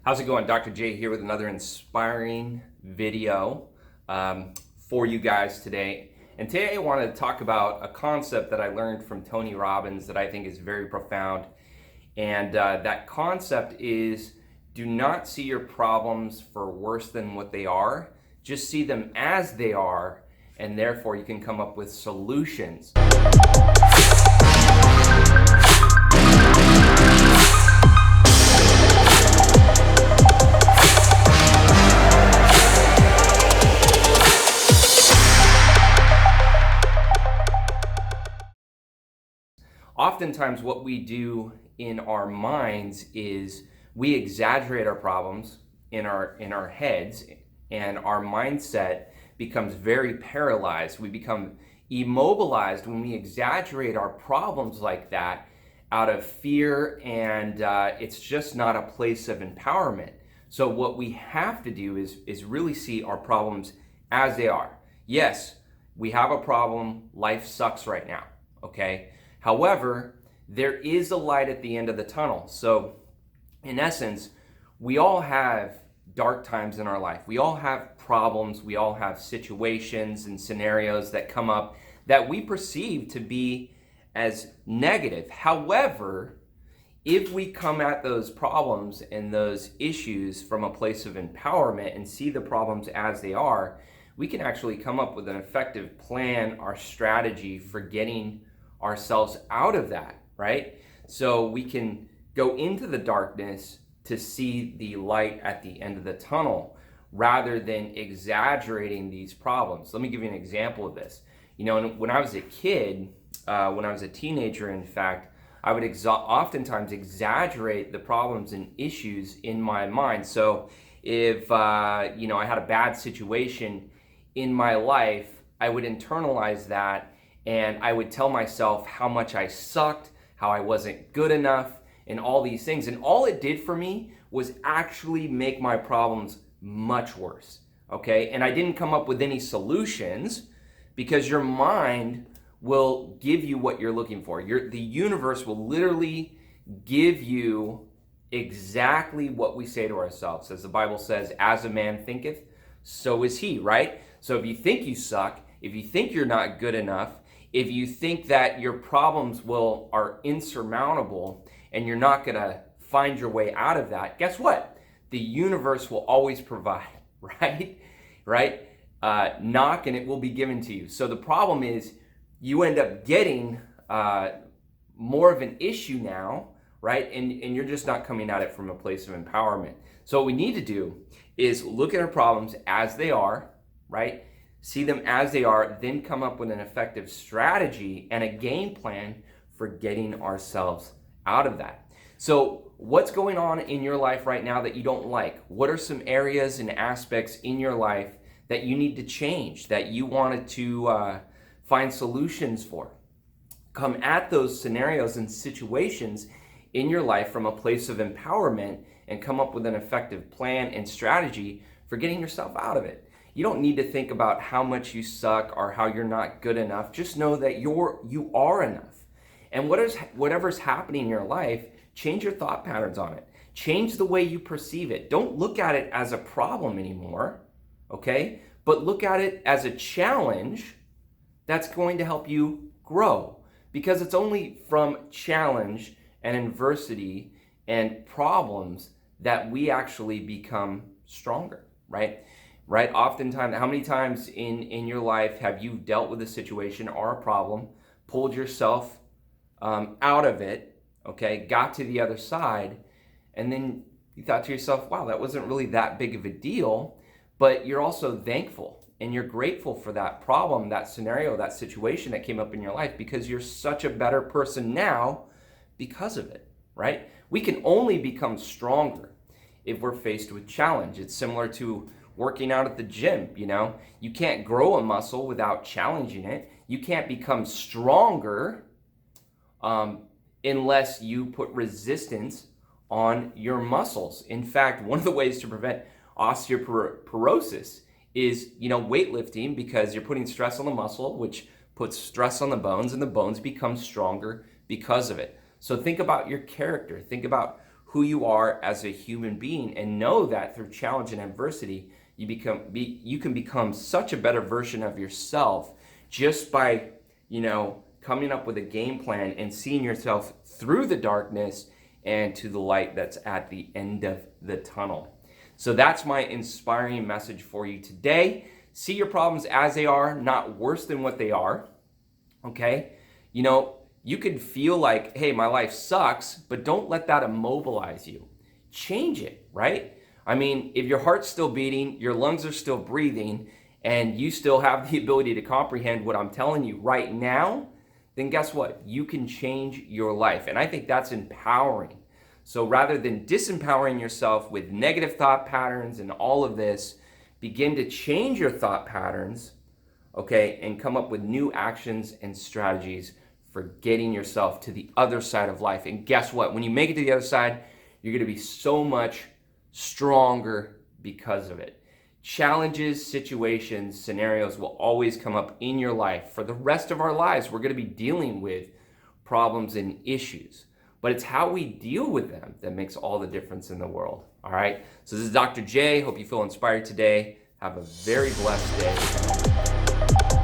How's it going? Dr. J here with another inspiring video for you guys today. And today I want to talk about a concept that I learned from Tony Robbins that I think is very profound. And that concept is, do not see your problems for worse than what they are. Just see them as they are, and therefore you can come up with solutions. Oftentimes what we do in our minds is we exaggerate our problems in our heads, and our mindset becomes very paralyzed. We become immobilized when we exaggerate our problems like that out of fear, and it's just not a place of empowerment. So what we have to do is really see our problems as they are. Yes, we have a problem. Life sucks right now, okay? However, there is a light at the end of the tunnel. So in essence, we all have dark times in our life. We all have problems. We all have situations and scenarios that come up that we perceive to be as negative. However, if we come at those problems and those issues from a place of empowerment and see the problems as they are, we can actually come up with an effective plan or strategy for getting ourselves out of that, right? So we can go into the darkness to see the light at the end of the tunnel rather than exaggerating these problems. Let me give you an example of this. You know, when I was a kid, when I was a teenager, in fact, I would oftentimes exaggerate the problems and issues in my mind. So if, I had a bad situation in my life, I would internalize that, and I would tell myself how much I sucked, how I wasn't good enough, and all these things. And all it did for me was actually make my problems much worse, okay? And I didn't come up with any solutions, because your mind will give you what you're looking for. The universe will literally give you exactly what we say to ourselves. As the Bible says, as a man thinketh, so is he, right? So if you think you suck, if you think you're not good enough, if you think that your problems are insurmountable and you're not going to find your way out of that, guess what? The universe will always provide, right? Right? Knock and it will be given to you. So the problem is you end up getting more of an issue now, right? And you're just not coming at it from a place of empowerment. So what we need to do is look at our problems as they are, right? See them as they are, then come up with an effective strategy and a game plan for getting ourselves out of that. So what's going on in your life right now that you don't like? What are some areas and aspects in your life that you need to change, that you wanted to find solutions for? Come at those scenarios and situations in your life from a place of empowerment and come up with an effective plan and strategy for getting yourself out of it. You don't need to think about how much you suck or how you're not good enough. Just know that you are enough. And whatever's happening in your life, change your thought patterns on it. Change the way you perceive it. Don't look at it as a problem anymore, okay? But look at it as a challenge that's going to help you grow. Because it's only from challenge and adversity and problems that we actually become stronger, right? Right? Oftentimes, how many times in your life have you dealt with a situation or a problem, pulled yourself out of it, okay, got to the other side, and then you thought to yourself, wow, that wasn't really that big of a deal, but you're also thankful and you're grateful for that problem, that scenario, that situation that came up in your life, because you're such a better person now because of it, right? We can only become stronger if we're faced with challenge. It's similar to working out at the gym, you can't grow a muscle without challenging it. You can't become stronger unless you put resistance on your muscles. In fact, one of the ways to prevent osteoporosis is, weightlifting, because you're putting stress on the muscle, which puts stress on the bones, and the bones become stronger because of it. So think about your character. Think about who you are as a human being, and know that through challenge and adversity, you can become such a better version of yourself just by, coming up with a game plan and seeing yourself through the darkness and to the light that's at the end of the tunnel. So that's my inspiring message for you today. See your problems as they are, not worse than what they are. Okay? You could feel like, hey, my life sucks, but don't let that immobilize you. Change it, right? I mean, if your heart's still beating, your lungs are still breathing, and you still have the ability to comprehend what I'm telling you right now, then guess what? You can change your life. And I think that's empowering. So rather than disempowering yourself with negative thought patterns and all of this, begin to change your thought patterns, okay, and come up with new actions and strategies for getting yourself to the other side of life. And guess what? When you make it to the other side, you're going to be so much stronger because of it. Challenges, situations, scenarios will always come up in your life. For the rest of our lives, we're going to be dealing with problems and issues. But it's how we deal with them that makes all the difference in the world. All right? So this is Dr. J. Hope you feel inspired today. Have a very blessed day.